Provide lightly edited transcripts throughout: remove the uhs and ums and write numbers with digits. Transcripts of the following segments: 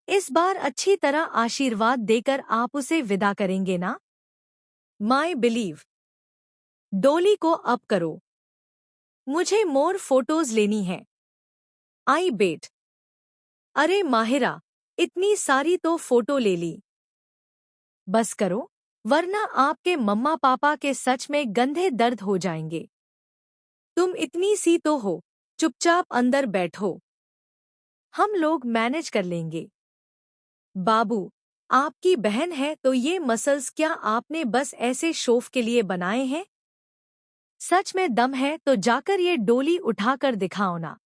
इस बार अच्छी तरह आशीर्वाद देकर आप उसे विदा करेंगे ना? My believe. डोली को अप करो। मुझे मोर फोटोज लेनी है। आई बेट। अरे माहिरा, इतनी सारी तो फोटो ले ली। बस करो, वरना आपके मम्मा पापा के सच में गंधे दर्द हो जाएंगे। तुम इतनी सी तो हो, चुपचाप अंदर बैठो। हम लोग मैनेज कर लेंगे। बाबू, आपकी बहन है तो ये मसल्स क्या आपने बस ऐसे शोफ के लिए बनाए हैं? सच में दम है तो जाकर ये डोली उठाकर दिखाओ ना।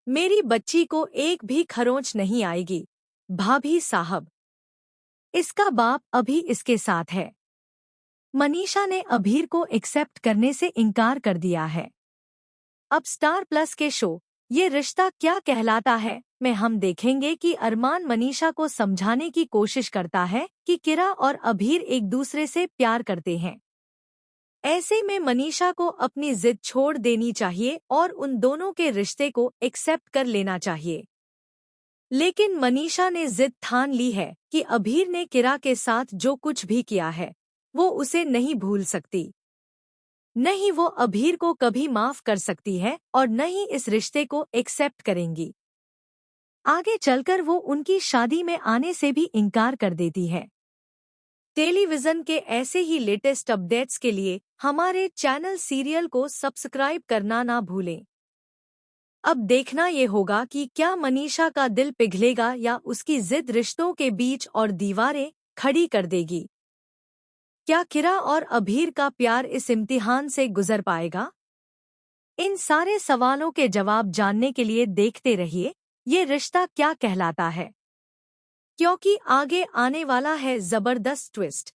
मेरी बच्ची को एक भी खरोंच नहीं आएगी, भाभी साहब। इसका बाप अभी इसके साथ है। मनीषा ने अभीर को एक्सेप्ट करने से इनकार कर दिया है। अब स्टार प्लस के शो ये रिश्ता क्या कहलाता है में हम देखेंगे कि अरमान मनीषा को समझाने की कोशिश करता है कि किरा और अभीर एक दूसरे से प्यार करते हैं। ऐसे में मनीषा को अपनी जिद छोड़ देनी चाहिए और उन दोनों के रिश्ते को एक्सेप्ट कर लेना चाहिए। लेकिन मनीषा ने जिद ठान ली है कि अभीर ने किरा के साथ जो कुछ भी किया है वो उसे नहीं भूल सकती। नहीं वो अभीर को कभी माफ कर सकती है और न ही इस रिश्ते को एक्सेप्ट करेंगी। आगे चलकर वो उनकी शादी में आने से भी इनकार कर देती है। टेलीविजन के ऐसे ही लेटेस्ट अपडेट्स के लिए हमारे चैनल सीरियल को सब्सक्राइब करना ना भूलें। अब देखना ये होगा कि क्या मनीषा का दिल पिघलेगा या उसकी जिद रिश्तों के बीच और दीवारें खड़ी कर देगी। क्या किरा और अभीर का प्यार इस इम्तिहान से गुजर पाएगा? इन सारे सवालों के जवाब जानने के लिए देखते रहिए ये रिश्ता क्या कहलाता है, क्योंकि आगे आने वाला है जबरदस्त ट्विस्ट।